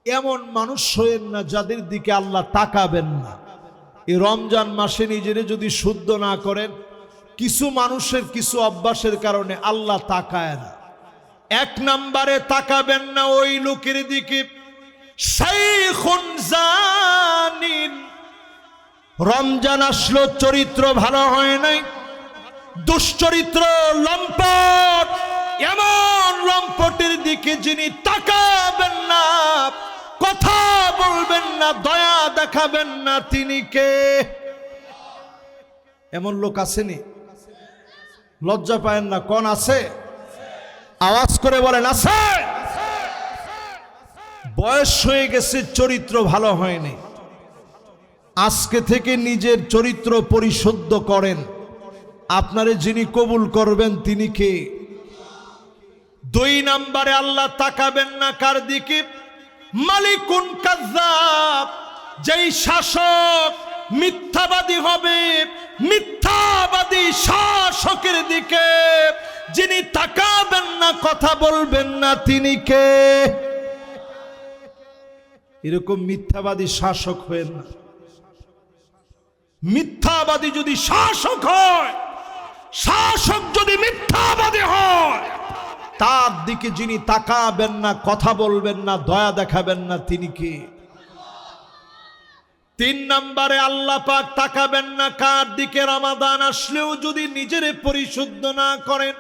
এমন মানুষ হয়েন না যাদের দিকে আল্লাহ তাকাবেন না। এই রমজান মাসে নিজেরে যদি শুদ্ধ না করেন, কিছু মানুষের কিছু অভ্যাসের কারণে আল্লাহ তাকায় না। এক নম্বরে তাকাবেন না ওই লোকের দিকে শাইখুন জানিন। রমজান আসলো, চরিত্র ভালো হয় নাই, দুশ্চরিত্র, লম্পট, এমন লম্পটের দিকে যিনি তাকাবেন না, কথা বলবেন না, দয়া দেখাবেন না, তিনি কে? এমন লোক আসেনি? লজ্জা পায়েন না? কোন আছে? আওয়াজ করে বলেন আছে। বয়স হয়ে গেছে, চরিত্র ভালো হয়নি। আজকে থেকে নিজের চরিত্র পরিশুদ্ধ করেন। আপনারে যিনি কবুল করবেন তিনি কে? দুই নম্বরে আল্লাহ তাকাবেন না কার দিকে? মালিকুন কাযযাব। যেই শাসক মিথ্যাবাদী হবে, মিথ্যাবাদী শাসকের দিকে যিনি তাকাবেন না, কথা বলবেন না, তিনি কে? এরকম মিথ্যাবাদী শাসক হয়েন না। মিথ্যাবাদী যদি শাসক হয়, শাসক যদি মিথ্যাবাদী হয়, তার দিকে যিনি তাকাবেন না, কথা বলবেন না, দয়া দেখাবেন না, তিনি কে? তিন নম্বরে আল্লাহ পাক তাকাবেন না কার দিকে? রমাদান আসলেও যদি নিজেরে পরিশুদ্ধ না করেন,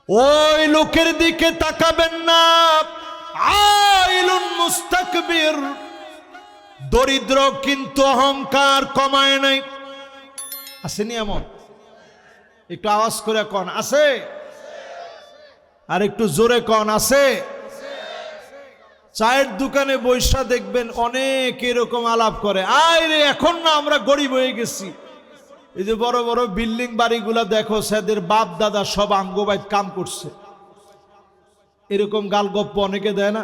ওই লোকের দিকে তাকাবেন না। আইলুন মুস্তাকবির, দরিদ্র কিন্তু অহংকার কমায় নাই। আসেনি এমন? একটু আওয়াজ করে কন আছে, আর একটু জোরে কন আছে। চায়ের দোকানে বৈশা দেখবেন অনেক এরকম আলাপ করে, আয় রে এখন না আমরা গরিব হয়ে গেছি। এই যে বড় বড় বিল্ডিং বাড়িগুলা দেখো, সেদের বাপ দাদা সব আঙ্গবাইত কাম করছে, এরকম গালগপ্প অনেকে দেয় না?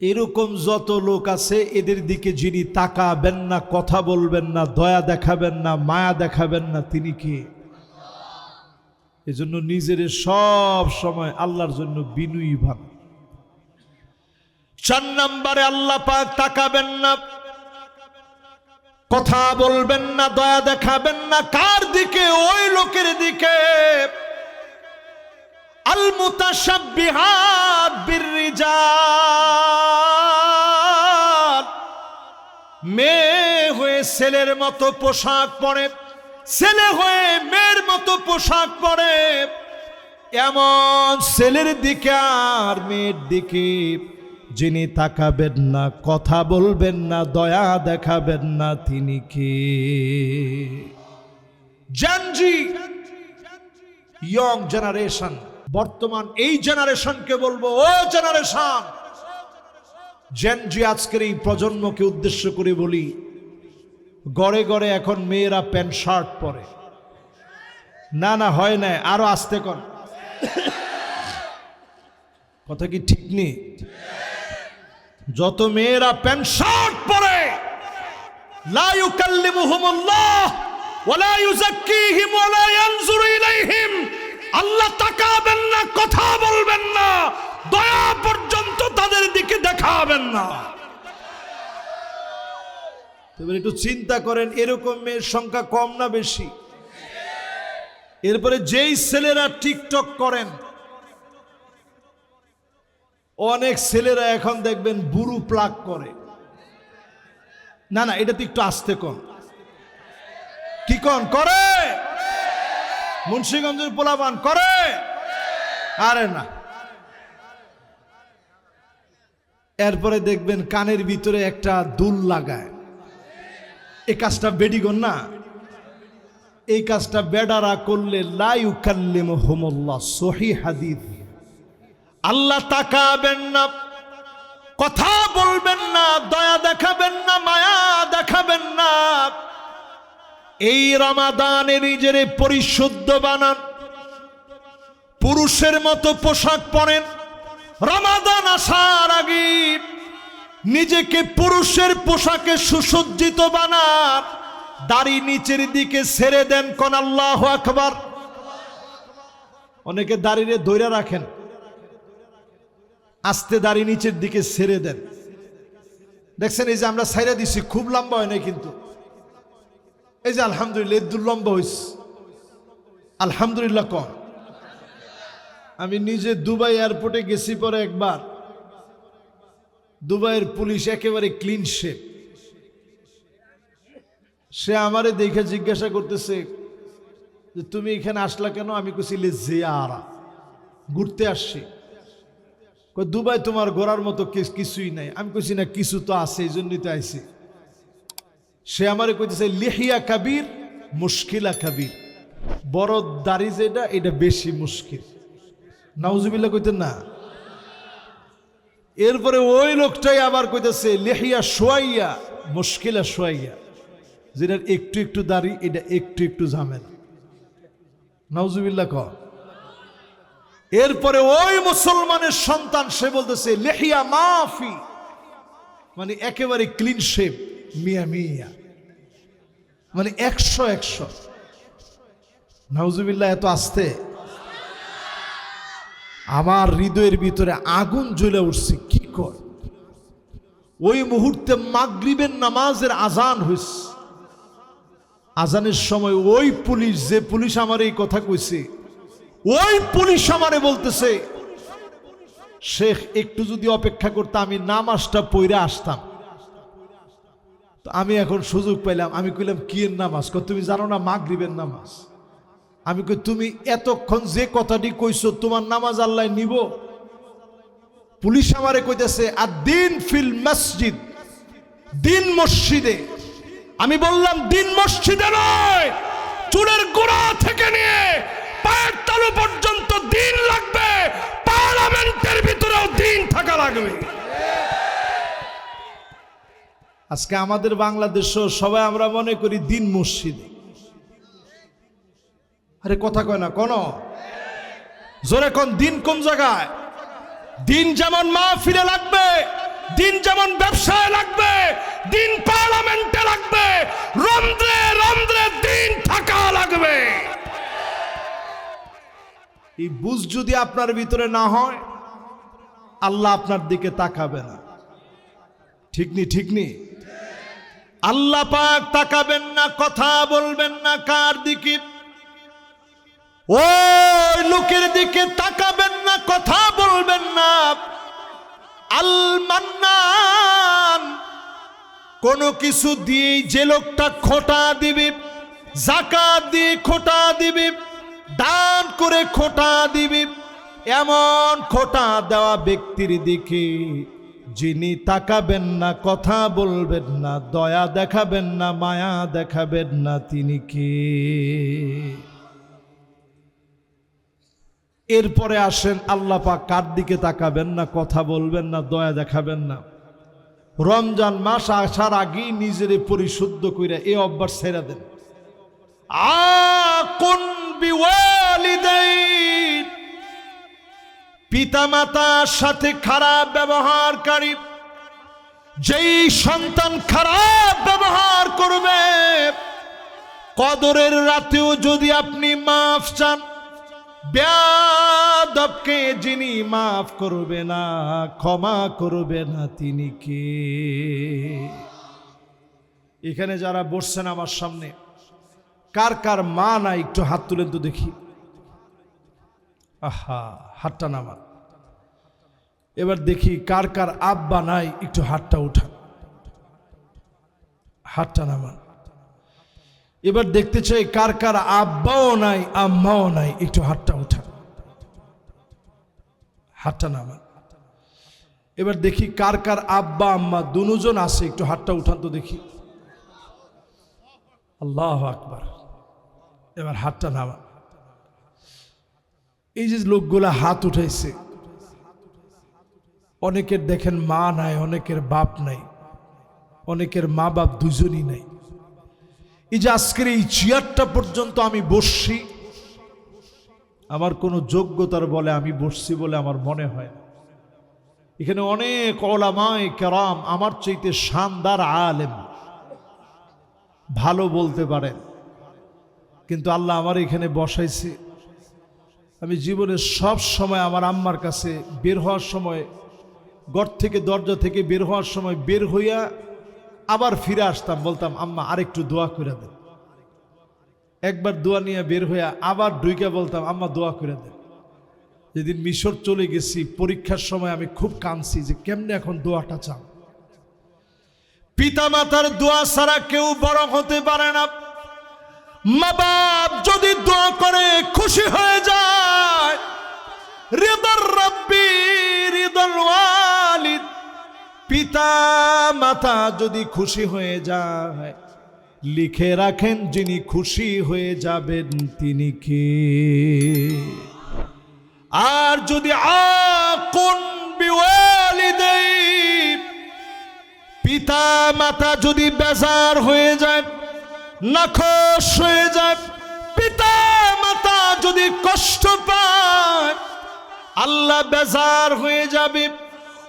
এরকম যত লোক আছে, এদের দিকে যিনি তাকাবেন না, কথা বলবেন না, দয়া দেখাবেন না, মায়া দেখাবেন না, তিনি কে? এজন্য নিজের সব সময় আল্লাহর জন্য বিনয়ী ভাব। চার নম্বরে আল্লাহ পাক তাকাবেন না, কথা বলবেন না, দয়া দেখাবেন না কার দিকে? ওই লোকের দিকে আল মুতাশাব্বিহাত বিররিজাল। মেয়ে হয়ে ছেলের মতো পোশাক পরে, ছেলে হয়ে মেয়ের মতো পোশাক পরে, এমন ছেলের দিকে আর মেয়ের দিকে যিনি তাকাবেন না, কথা বলবেন না, দয়া দেখাবেন না, তিনি কে? জেনজি, ইয়ং জেনারেশন, বর্তমান এই জেনারেশনকে বলবো, ও জেনারেশন জেনজি, আজকের এই প্রজন্মকে উদ্দেশ্য করে বলি, গড়ে গড়ে এখন মেয়েরা প্যান্ট শার্ট পরে। না না, হয় না, আরো আসতে কর, কথা কি ঠিক নেই? যত মেয়েরা প্যান্ট শার্ট পরে, লা ইউকাল্লিমুহুমুল্লাহ ওয়ালা ইউযাক্কিহিম ওয়ালা ইয়ানজুরু ইলাইহিম। আল্লাহ তাকাবেন না, কথা বলবেন না, দয়া পর্যন্ত তাদের দিকে দেখাবেন না। তবে একটু চিন্তা করেন, এরকম মেয়ের সংখ্যা কম না বেশি? এরপরে যেই ছেলেরা টিকটক করেন, অনেক ছেলেরা এখন দেখবেন বুড়ু প্লাগ করে। না না, এটা তো একটু আস্তে কন, কি কন করে? মুন্সিগঞ্জের পোলাপান করে? আরে না। এরপরে দেখবেন কানের ভিতরে একটা দুল লাগায়। এই কাজটা বেডিগণ না, এই কাজটা বেডারা করলে লা ইউকাল্লিমুহুমুল্লাহ, সহিহ হাদিস। আল্লাহ তাকাবেন না, কথা বলবেন না, দয়া দেখাবেন না, মায়া দেখাবেন না। এই রমাদানে নিজের পরিশুদ্ধ বানান, পুরুষের মতো পোশাক পরেন। রমাদান আসার আগে নিজেকে পুরুষের পোশাকে সুসজ্জিত বানান, দাড়ি নিচের দিকে ছেড়ে দেন, কোন আল্লাহু আকবার। অনেকে দাড়িরে ধইরা রাখেন, আস্তে দাড়ি নিচের দিকে ছেড়ে দেন। দেখছেন এই যে আমরা ছাইরা দিছি, খুব লম্বা হয় নাই কিন্তু, এই যে আলহামদুলিল্লাহ এদুর লম্বা হইস, আলহামদুলিল্লাহ কম। আমি নিজে দুবাই এয়ারপোর্টে গেছি পরে একবার, দুবাইয়ের পুলিশ একেবারে ক্লিন শেপ। সে আমারে দেখে জিজ্ঞাসা করতেছে যে তুমি এখানে আসলা কেন? আমি কইছি জিয়ারা, ঘুরতে আসছি। দুবাই তোমার ঘোরার মতো কিছুই নাই। আমি কইছি না, কিছু তো আছে, এই জন্যই তো আইছি। সে আমারে কইতেছে লিহিয়া কাবির মুশকিলা কাবির, বড় দাড়ি যেটা এটা বেশি মুশকিল। নাউজুবিল্লাহ কইতেন না। এরপরে ওই লোকটাই আবার কইতেছে লিহিয়া সোয়াইয়া মুশকিলা সোয়াইয়া, যেটা একটু একটু দাড়ি এটা একটু একটু ঝামেলা। নাউজুবিল্লাহ ক। এরপরে ওই মুসলমানের সন্তান সে বলতেছে লিহিয়া মাফি, মানে একেবারে ক্লিন শেপ, মিয়া মিয়া, মানে 100। নাউজুবিল্লাহ এত আস্তে, আমার হৃদয়ের ভিতরে আগুন জ্বলে উঠছে। কি কর, ওই মুহূর্তে মাগরিবের নামাজের আজান হইছে। আজানের সময় ওই পুলিশ, যে পুলিশ আমার এই কথা কইছে, ওই পুলিশ আমারে বলতেছে শেখ একটু যদি অপেক্ষা করতে আমি নামাজটা পড়ে আসতাম। তো আমি এখন সুযোগ পাইলাম, আমি কইলাম কি এর নামাজ? তুমি জানো না মাগরিবের নামাজ? আমি কই তুমি এতক্ষণ যে কথাটি কইছো তোমার নামাজ আল্লাহ নিব? পুলিশ আমারে কইতেছে আদ-দ্বীন ফিল মসজিদ, দিন মসজিদে। আমি বললাম দিন মসজিদে নয়, চুলের গোড়া থেকে নিয়ে পায়ের তালু পর্যন্ত দিন লাগবে, পার্লামেন্টের ভিতরেও দিন থাকা লাগবে। আজকে আমাদের বাংলাদেশও সবাই আমরা মনে করি দিন মসজিদে। আরে কথা কয় না কোন, জোরে কোন, দিন কোন জায়গায়? দিন যেমন মাহফিলে লাগবে, দিন যেমন ব্যবসায় লাগবে, দিন পার্লামেন্টে লাগবে, রন্ধ্রে রন্ধ্রে দিন থাকা লাগবে। এই বুঝ যদি আপনার ভিতরে না হয়, আল্লাহ আপনার দিকে তাকাবে না। ঠিক নি? ঠিক নি? আল্লাহ পাক তাকাবেন না, কথা বলবেন না। কার দিকে? ওই লোকের দিকে তাকাবেন না, কথা বলবেন না। আল মান্নান, কোনো কিছু দিয়ে যে লোকটা খোটা দিবে, যাকাত দিয়ে খোটা দিবে, দান করে খোটা দিবে, এমন খোটা দেওয়া ব্যক্তির দিকে যিনি তাকাবেন না, কথা বলবেন না, দয়া দেখাবেন না, মায়া দেখাবেন না, তিনি কে? এরপরে আসেন আল্লাহ পাক কার দিকে তাকাবেন না, কথা বলবেন না, দয়া দেখাবেন না? রমজান মাস আসার আগেই নিজেরে পরিশুদ্ধ কইরা এই অভ্যাস ছেড়ে দেন। আকুন বিওয়ালিদাইন, পিতামাতার সাথে খারাপ ব্যবহারকারী, যেই সন্তান খারাপ ব্যবহার করবে, কদরের রাতেও যদি আপনি মাফ চান, বেয়াদবকে যিনি মাফ করবে না, ক্ষমা করবে না, তিনি কে? এখানে যারা বসছেন আমার সামনে, কার কার মা নাই একটু হাত তুলেন তো দেখি। আহা, হাতটা নামান। এবার দেখি কার কার আব্বা নাই, একটু হাতটা উঠান, হাতটা নামান। এবার দেখতে চাই কার কার আব্বাও নাই, আম্মাও নাই, একটু হাতটা উঠান, হাতটা নামান। এবার দেখি কার কার আব্বা আম্মা দুজন আছে, একটু হাতটা উঠান তো দেখি। আল্লাহু আকবার। এবার হাতটা নামান। এই যে লোকগুলা হাত উঠাইছে, অনেকের দেখেন মা নাই, অনেকের বাপ নাই, অনেকের মা বাপ দুজনই নাই। এই যে আজকের এই চেয়ারটা পর্যন্ত আমি বসছি, আমার কোনো যোগ্যতার বলে আমি বসছি বলে আমার মনে হয়। এখানে অনেক ওলামায়ে কেরাম আমার চাইতে শানদার আলেম, ভালো বলতে পারেন, কিন্তু আল্লাহ আমার এখানে বসাইছে। আমি জীবনে সব সময় আমার আম্মার কাছে বের হওয়ার সময়, ঘর থেকে দরজা থেকে বের হওয়ার সময় বের হইয়া আবার ফিরে আসতাম, বলতাম আম্মা আরেকটু দোয়া করে দেন। একবার দোয়া নিয়ে বের হইয়া আবার ঢুইকা বলতাম আম্মা দোয়া করে দেন। যেদিন মিশর চলে গেছি পরীক্ষার সময় আমি খুব কাঁদছি যে কেমনে এখন দোয়াটা চান। পিতা মাতার দোয়া ছাড়া কেউ বড় হতে পারে না। মা বাপ যদি দোয়া করে খুশি হয়ে যায়, রিদার রাব্বি রিদাল ওয়ালিদ, পিতা মাতা যদি খুশি হয়ে যায়, লিখে রাখেন যিনি খুশি হয়ে যাবেন তিনি কে। আর যদি আকুন বিওয়ালিদাই, পিতা মাতা যদি বেজার হয়ে যায়, নাখোশ হয়ে যায়, পিতা মাতা যদি কষ্ট পায়, আল্লাহ বেজার হয়ে যাবে।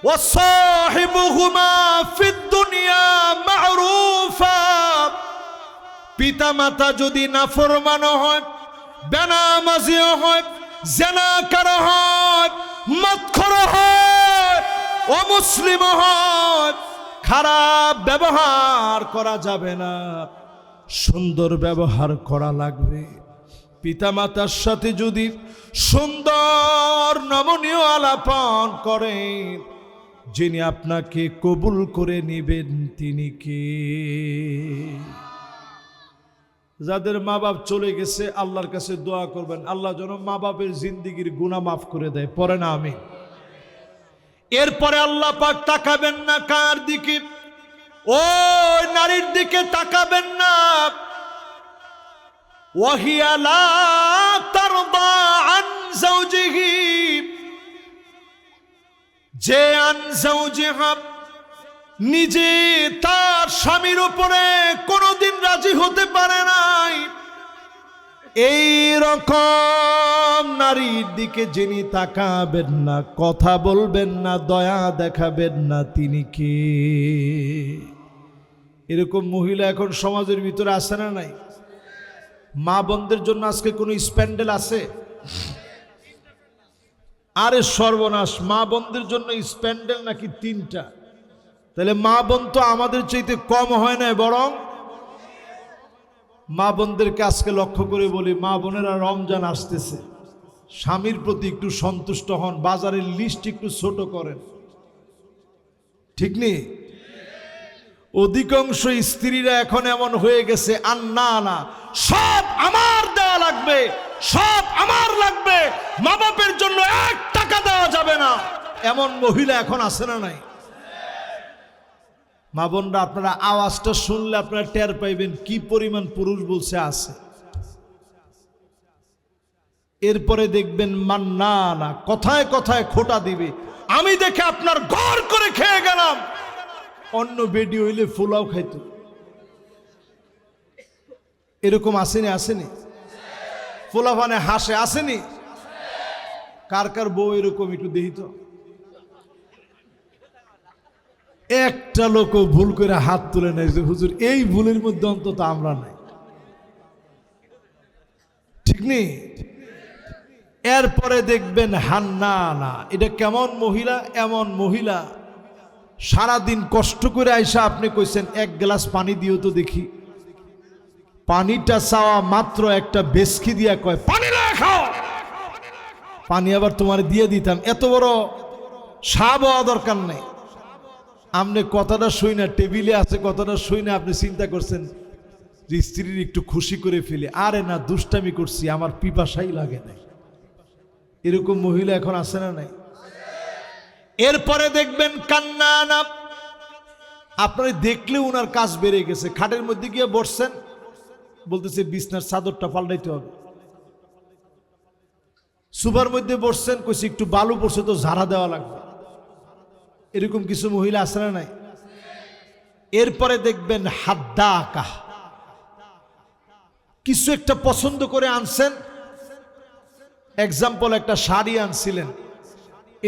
ওয়াসাহিবুহুমা ফিদ দুনিয়া মা'রুফা, পিতা মাতা যদি নাফরমান হয়, বেনামাজি হয়, জিনাকার হয়, মদখোর হয়, অমুসলিম হয়, খারাপ ব্যবহার করা যাবে না, সুন্দর ব্যবহার করা লাগবে। পিতামাতার সাথে যদি সুন্দর নমনীয় আলাপন করেন, যিনি আপনাকে কবুল করে নেবেন তিনি কে। যাদের মা বাপ চলে গেছে আল্লাহর কাছে দোয়া করবেন আল্লাহ যেন মা বাপের জিন্দিগির গুনাহ মাফ করে দেয়, পড়ে না আমিন। এরপরে আল্লাহ পাক তাকাবেন না কার দিকে? ওই নারীর দিকে তাকাবেন না। ওয়াহিয়া লা তারদা আন যাওজিহি, যে আন যাওজিহা নিজে তার স্বামীর উপরে কোনোদিন রাজি হতে পারে নাই, এই রকম নারীর দিকে যিনি তাকাবেন না, কথা বলবেন না, দয়া দেখাবেন না, তিনি কে? এরকম মহিলা এখন সমাজের ভিতরে আছে না নাই? মা বোনদের জন্য আজকে কোনো স্প্যান্ডেল আছে? আরে সর্বনাশ, মা বোনদের জন্য স্প্যান্ডেল নাকি 3টা? তাহলে মা বোন তো আমাদের চাইতে কম হয় না, বরং মা বোনদেরকে আজকে লক্ষ্য করে বলি, মা বোনেরা রমজান আসতেছে, স্বামীর প্রতি একটু সন্তুষ্ট হন, বাজারের লিস্ট একটু ছোট করেন, ঠিক নেই? অধিকাংশ স্ত্রীরা এখন এমন হয়ে গেছে, আন্না না সব আমার দেওয়া লাগবে, সব আমার লাগবে, মা বাপের জন্য 1 টাকা দেওয়া যাবে না, এমন মহিলা এখন আছে না নাই? মা বোনরা আপনারা আওয়াজটা শুনলে আপনারা টের পাইবেন কি পরিমাণ পুরুষ বলছে আছে। এরপরে দেখবেন মান্না না, কথায় কথায় খোটা দিবে, আমি দেখে আপনার ঘর করে খেয়ে গেলাম, অন্য বেডি হইলে ফুলাও খাইতো। এরকম আসেনি? আসেনি? ফুলাফানে হাসে, আসেনি? কার কার বউ এরকম একটু দেখি তো। একটা লোকও ভুল করে হাত তুলে নেয় যে হুজুর এই ভুলের মধ্যে অন্তত আমরা নাই, ঠিক নেই? এরপরে দেখবেন হান্না না, এটা কেমন মহিলা? এমন মহিলা সারাদিন কষ্ট করে আইসা আপনি কইছেন 1 গ্লাস পানি দিও তো দেখি, পানিটা চাওয়া মাত্র একটা বেসকি দিয়া কয় পানি না খাও, পানি আবার তোমার দিয়ে দিতাম, এত বড় সাব হওয়া দরকার নেই। আপনি কথাটা শুই না, টেবিলে আছে কথাটা শুই না, আপনি চিন্তা করছেন যে স্ত্রীর একটু খুশি করে ফেলে, আরে না দুষ্টামি করছি, আমার পিপাসাই লাগে নাই। এরকম মহিলা এখন আছে না নাই? এরপরে দেখবেন কান্না না, আপনারা দেখলে উনার কাজ বেড়ে গেছে, খাটের মধ্যে গিয়ে বসছেন, বলতেছে বিছনার চাদরটা পাল্টাইতে হবে। সুপার মধ্যে বসছেন, কইছে একটু বালু পড়ছে তো ঝাড়া দেওয়া লাগবে। এরকম কিছু মহিলা আছে না নাই? এরপরে দেখবেন হাদ্দাকা, কিছু একটা পছন্দ করে আনছেন, এক্সাম্পল একটা শাড়ি আনছিলেন,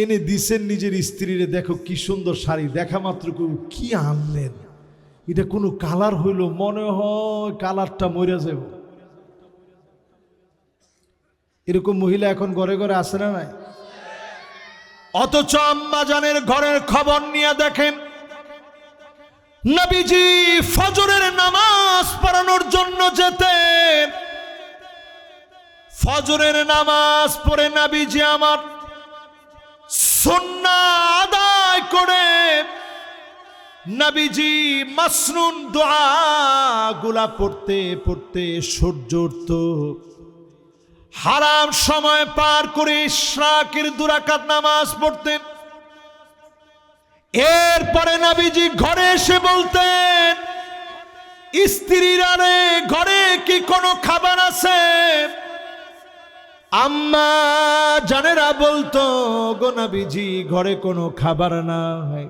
এনে দিছেন নিজের স্ত্রীরে, দেখো কি সুন্দর শাড়ি, দেখা মাত্র কি আনলেন, এটা কোনো কালার হইল, মনে হয় কালারটা মরে যাব। এরকম মহিলা এখন ঘরে ঘরে আসে না নাই? অথচ আম্মা জানের ঘরের খবর নিয়ে দেখেন, নবীজি ফজরের নামাজ পড়ানোর জন্য যেতেন। ফজরের নামাজ পড়ে নবীজি আমার সুন্নাহ আদায় করে নবীজি মাসনুন দোয়া গুলা পড়তে পড়তে সূর্য উঠত। হারাম সময় পার করে ইশরাকের 2 রাকাত নামাজ পড়তেন। এরপরে নবীজি ঘরে এসে বলতেন, স্ত্রীরা রে, ঘরে কি কোনো খাবার আছে? আম্মা জানেরা বলতো, গো নবীজি ঘরে কোনো খাবার নাই।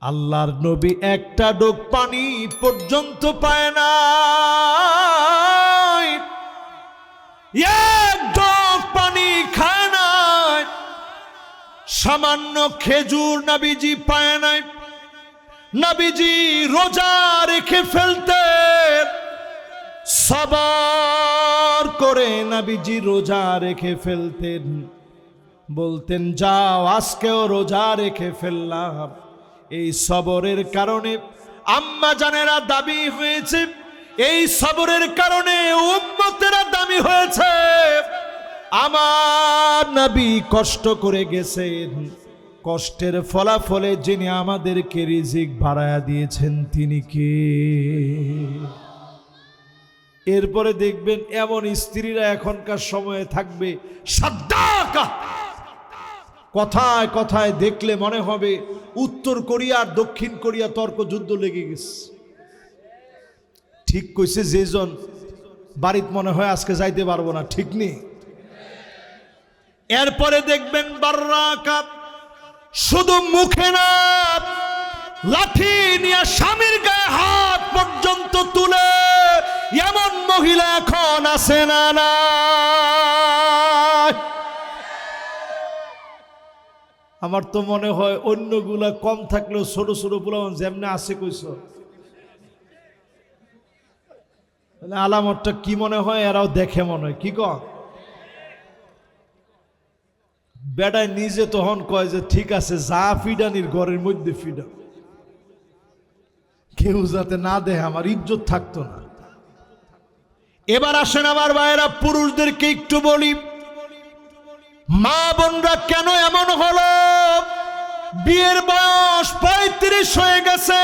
আল্লাহর নবী একটা ডোক পানি পর্যন্ত পায় না, এক ডোক পানি খায় না, সামান্য খেজুর নবীজি পায় নাই। নবীজি রোজা রেখে ফেলতেন, সবর করে নবীজি রোজা রেখে ফেলতেন। বলতেন, যাও আজকেও রোজা রেখে ফেললাম। এই সবরের কারণে আম্মা জানেরা দাবি হয়েছে, এই সবরের কারণে উম্মতেরা দামি হয়েছে। আমার নবী কষ্ট করে গেছেন, কষ্টের ফলাফলে যিনি আমাদেরকে রিজিক বাড়ায়া দিয়েছেন তিনি কে? এরপরে দেখবেন এমন স্ত্রীরা এখনকার সময়ে থাকবে সাদ্দাকা। কথায় কথায় দেখলে মনে হবে উত্তর কোরিয়া আর দক্ষিণ কোরিয়া তর্ক যুদ্ধ লেগে গেছে। ঠিক কইছে যেজন, বাড়িতে মনে হয় আজকে যাইতে পারবো না, ঠিক নেই। এরপরে দেখবেন বাররাকা, শুধু মুখে না, লাঠি নিয়ে স্বামীর গায়ে হাত পর্যন্ত তুলে এমন মহিলা এখন আছে না না? আমার তো মনে হয় অন্যগুলা কম থাকলেও ছোট ছোট পোলাপান যেমনে আছে কইস, আলামতটা কি মনে হয় এরাও দেখে মনে হয়, কি কন? বেটায় নিজে তখন কয় যে ঠিক আছে, যা ফিডানির ঘরের মধ্যে ফিডা, কেউ যাতে না দেয়, আমার ইজ্জত থাকতো না। এবার আসেন আমার ভাইয়েরা, পুরুষদেরকে একটু বলি, মা বোনরা কেন এমন হলো? বিয়ের বয়স 35 হয়ে গেছে,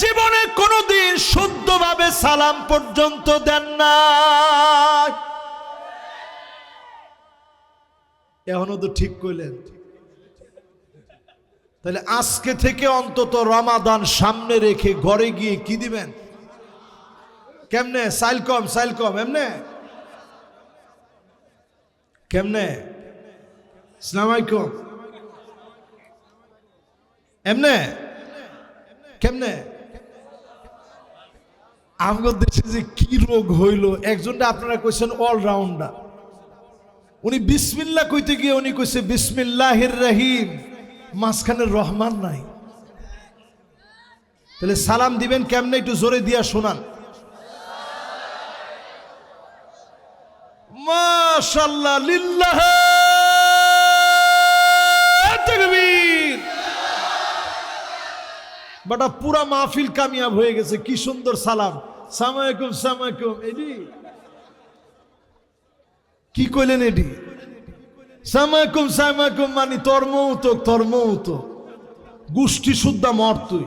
জীবনে কোনোদিন শুদ্ধভাবে সালাম পর্যন্ত দেন না। এখনো তো ঠিক কইলেন। তাহলে আজকে থেকে অন্তত রমাদান সামনে রেখে ঘরে গিয়ে কি দিবেন? কেমনে? সাইলকম এমনে কেমনে? আসসালামু এমনে কেমনে? আমাদের দেশে যে কি রোগ হইল, একজনটা আপনারা কইছেন অলরাউন্ডার, উনি বিসমিল্লাহ কইতে গিয়ে উনি কইছে বিসমিল্লাহির রহিম, মাঝখানে রহমান নাই। তাহলে সালাম দিবেন কেমনে? একটু জোরে দিয়া শোনান। মাশাআল্লাহ, লিল্লাহ তাকবীর। বাটা পুরা মাহফিল কামিয়াব হয়ে গেছে, কি সুন্দর সালাম। সালামালাইকুম সালামালাইকুম, এডি কি কইলেন? এডি সালামালাইকুম সালামালাইকুম মানে তর্মৌত গোষ্ঠী শুদ্ধা মর তুই।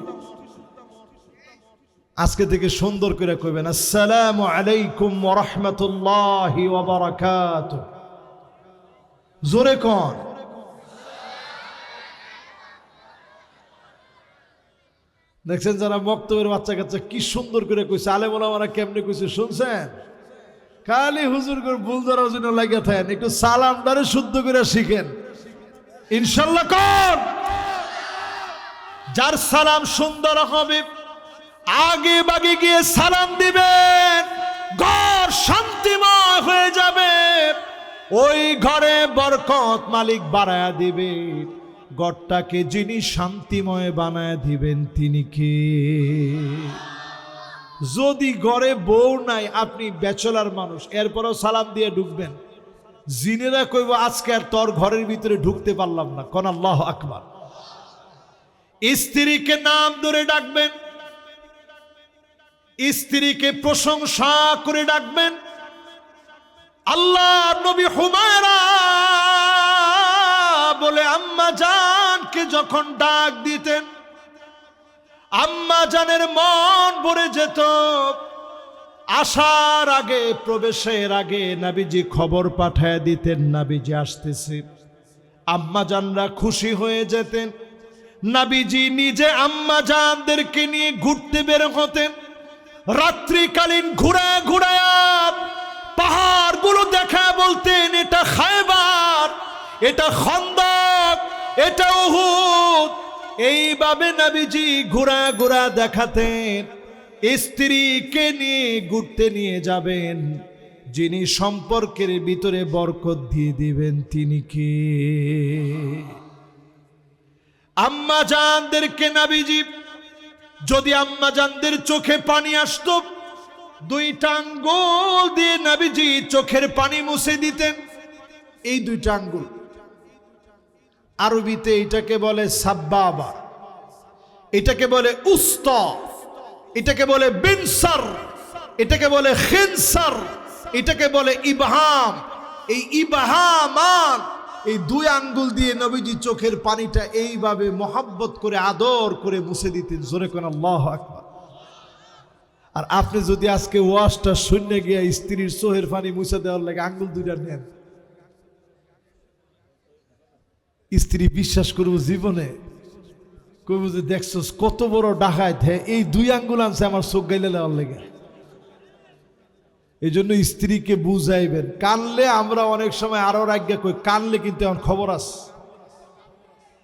আজকে থেকে সুন্দর করে কইবেন, আসসালামু আলাইকুম ওয়া রাহমাতুল্লাহি ওয়া বারাকাতুহু। জোরে কোন। দেখছেন যারা বক্তব্যের বাচ্চা কাচ্চা কি সুন্দর করে কইছে, আলেম ওলামারা কেমনে কইছে শুনছেন? খালি হুজুর করে ভুল ধরার জন্য লাগিয়ে থাকেন, একটু সালামটারে শুদ্ধ করে শিখেন ইনশাল্লাহ। কোন যার সালাম সুন্দর হবে, আগে বাগে গিয়ে সালাম দিবেন, ঘর শান্তিময় হয়ে যাবে, ওই ঘরে বরকত মালিক বাড়ায়া দিবে। ঘরটাকে যিনি শান্তিময় বানায় দিবেন তিনি কে? যদি ঘরে বউ নাই, আপনি ব্যাচেলর মানুষ, এরপরও সালাম দিয়ে ঢুকবেন, জিনেরা কইব আজকে আর তোর ঘরের ভিতরে ঢুকতে পারলাম না, কোন আল্লাহু আকবার। স্ত্রীকে নাম ধরে ডাকবেন, স্ত্রীকে প্রশংসা করে ডাকবেন। আল্লাহ নবী হুমায়রা বলে আম্মা জানকে যখন ডাক দিতেন, আম্মা জানের মন ভরে যেত। আসার আগে, প্রবেশের আগে নবীজি খবর পাঠায় দিতেন নবীজি আসতেছে। আম্মা জানরা খুশি হয়ে যেতেন। নবীজি নিজে আম্মা জানদেরকে নিয়ে ঘুরতে বের হতেন। রাত্রিকালীন ঘুরায়া পাহাড়গুলো দেখা বলতেন এটা খায়বার, এটা খন্দক, এটা উহুদ। এইভাবে নবীজি ঘুরা দেখাতেন। স্ত্রীকে নিয়ে ঘুরতে নিয়ে যাবেন, যিনি সম্পর্কের ভিতরে বরকত দিয়ে দিবেন তিনি কে? আম্মা জানদেরকে নবীজি যদি আম্মা জানদের চোখে পানি আসতো, দুইটা আঙ্গুল দিয়ে নবীজি চোখের পানি মুছে দিতেন। এই দুইটা আঙ্গুল আরবিতে এটাকে বলে সাব্বাবা, এটাকে বলে উস্তা, এটাকে বলে বিনসার, এটাকে বলে খিনসার, এটাকে বলে ইবহাম। এই ইবহামান, এই দুই আঙ্গুল দিয়ে নবীজি চোখের পানিটা এইভাবে মোহাব্বত করে আদর করে মুছে দিতেন। জোরে কোন আল্লাহু আকবার। আর আপনি যদি আজকে ওয়াজটা শুনে গিয়ে স্ত্রীর চোখের পানি মুছে দেওয়ার লাগে আঙ্গুল দুইটা নেন, স্ত্রী বিশ্বাস করবো জীবনে কইব যে দেখছস কত বড় ডাকাত, এই দুই আঙ্গুল আনছে আমার চোখ গাইলে দেওয়ার লেগে। এই জন্য স্ত্রীকে বুঝাইবেন। কানলে আমরা অনেক সময় আরো রাজ্ঞা কই, কানলে কিন্তু এখন খবর আছে।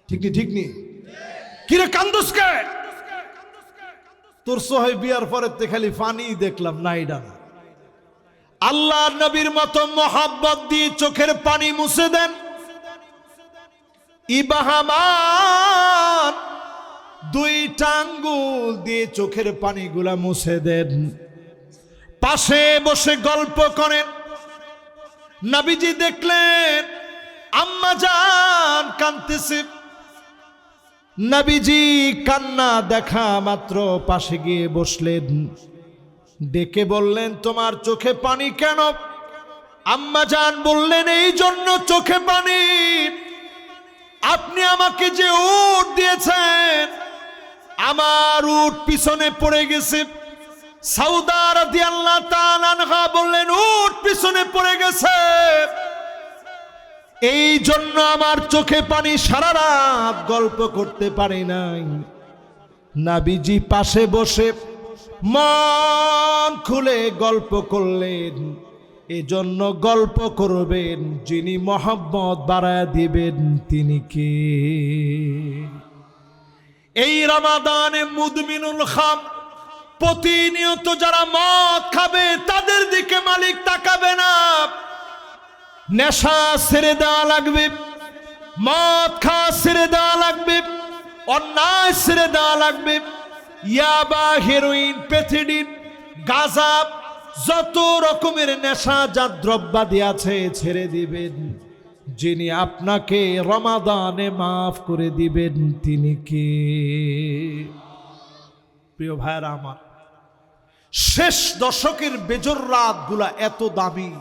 ঠিক নি কিরে কান্দুসকে, তোর সোহাই বিয়ার পরের তে খালি পানি দেখলাম না। এটা না, আল্লাহ নবীর মতো মোহাব্বত দিয়ে চোখের পানি মুছে দেন। ইবহামান, দুইটা আঙ্গুল দিয়ে চোখের পানিগুলা মুছে দেন। পাশে বসে গল্প করেন। নবীজি দেখলেন আম্মা জান কাঁদতেছে। নবীজি কান্না দেখা মাত্র পাশে গিয়ে বসলেন, ডেকে বললেন তোমার চোখে পানি কেন? আম্মা জান বললেন এই জন্য চোখে পানি, আপনি আমাকে যে উট দিয়েছেন আমার উট পিছনে পড়ে গেছে। সাউদা রাদিয়াল্লাহু তাআলা আনহা বললেন উট পিছনে পড়ে গেছে, এই জন্য আমার চোখে পানি, সারা রাত গল্প করতে পারি নাই। নবীজি পাশে বসে মন খুলে গল্প করলেন। এজন্য গল্প করবেন যিনি মহব্বত বাড়ায় দিবেন তিনি কে? এই রমাদানে মুদমিনুল খাম, প্রতিনিয়ত যারা মদ খাবে তাদের দিকে মালিক তাকাবে না। নেশা ছেড়ে দেওয়া লাগবে, মদ খাওয়া ছেড়ে দেওয়া লাগবে, অন্যায় ছেড়ে দেওয়া লাগবে। ইয়াবা, হেরোইন, প্যাথিডিন, গাঁজা, যত রকমের নেশাজাত দ্রব্যাদি আছে ছেড়ে দিবেন। যিনি আপনাকে রমাদানে মাফ করে দিবেন তিনি কে? প্রিয় ভাইরা আমার, শেষ দশকের বেজর রাতগুলা এত দামি।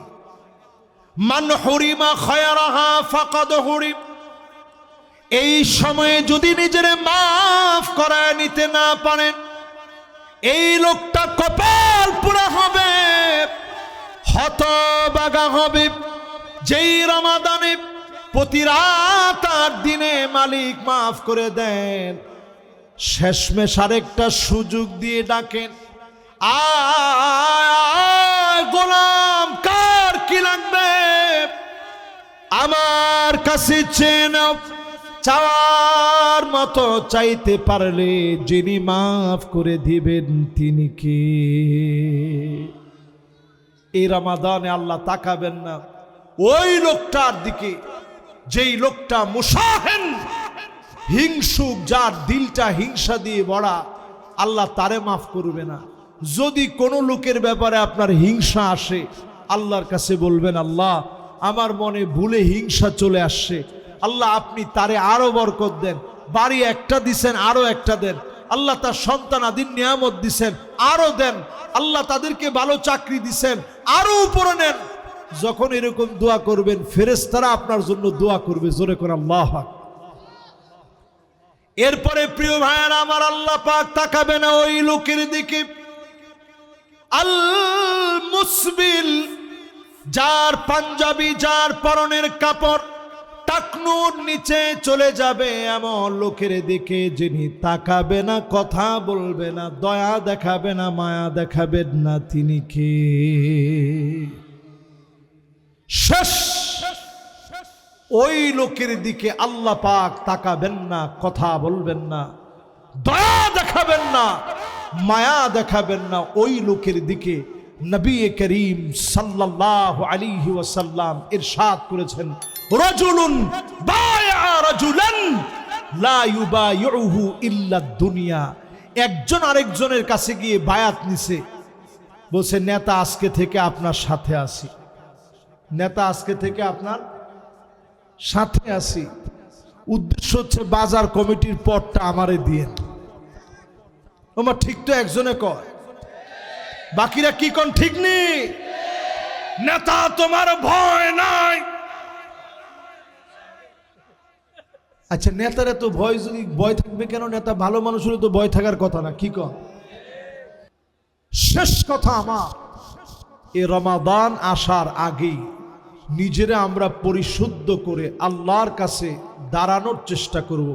মান হুরিমা খায়রাহা ফাকাদ হুরিম। এই সময়ে যদি নিজের মাফ করায় নিতে না পারেন, এই লোকটা কপাল পুরা হবে, হতবাগা হবে। যেই রমাদানে প্রতি রাত আর দিনে মালিক মাফ করে দেন, শেষমেশ আরেকটা সুযোগ দিয়ে ডাকেন, আয় গোলাম কার কি লাগবে আমার কাছে চেয়ে নাও। চাওয়ার মতো চাইতে পারলে যিনি মাফ করে দিবেন তিনি কে? এই রমাদানে আল্লাহ তাকাবেন না ওই লোকটার দিকে, যেই লোকটা মুসাহেন, হিংসুক, যার দিলটা হিংসা দিয়ে ভরা, আল্লাহ তারে মাফ করবে না। যদি কোনো লোকের ব্যাপারে আপনার হিংসা আসে, আল্লাহর কাছে বলবেন আল্লাহ আমার মনে ভুলে হিংসা চলে আসছে, আল্লাহ আপনি তারে আরো বরকত দেন। বাড়ি একটা দিছেন, আরো একটা দেন। আল্লাহ তার সন্তানাদির নিয়ামত দিছেন, আরো দেন। আল্লাহ তাদেরকে ভালো চাকরি দিছেন, আরো উপরে নেন। যখন এরকম দোয়া করবেন, ফেরেশতারা আপনার জন্য দোয়া করবে। জোরে করে আল্লাহ। এরপরে প্রিয় ভাইয়েরা আমার, আল্লাহ পাক তাকাবে না ওই লোকের দিকে, আল মুসবিল, যার পাঞ্জাবি, যার পরনের কাপড় টাকনুর নিচে চলে যাবে, এমন লোকের দিকে যিনি তাকাবে না, কথা বলবে না, দয়া দেখাবে না, মায়া দেখাবেন না, তিনি কে? শেষ। ওই লোকের দিকে আল্লাহ পাক তাকাবেন না, কথা বলবেন না, দয়া দেখাবেন না, মায়া দেখাবেন না। ওই লোকের দিকে নবী করিম সাল্লাল্লাহু আলাইহি ওয়াসাল্লাম ইরশাদ করেছেন, রাজুলুন বায়া রাজুলান লা ইউবাইউহু ইল্লা দুনিয়া। একজন আরেকজনের কাছে গিয়ে বায়াত নিছে, বলছে নেতা আজকে থেকে আপনার সাথে আছি, নেতা আজকে থেকে আপনার সাথে আছি। উদ্দেশ্য হচ্ছে বাজার কমিটির পদটা আমারে দিয়েন। তোমার ঠিক তো একজনে কয়, বাকিরা কি কোন ঠিক নেই? নেতা তোমার ভয় নাই। আচ্ছা নেতারে তো ভয়, যদি ভয় থাকবে কেন? নেতা ভালো মানুষ হলে তো ভয় থাকার কথা না, কি কন? শেষ কথা আমার, এ রমাদান আসার আগেই নিজেরা আমরা পরিশুদ্ধ করে আল্লাহর কাছে দাঁড়ানোর চেষ্টা করব।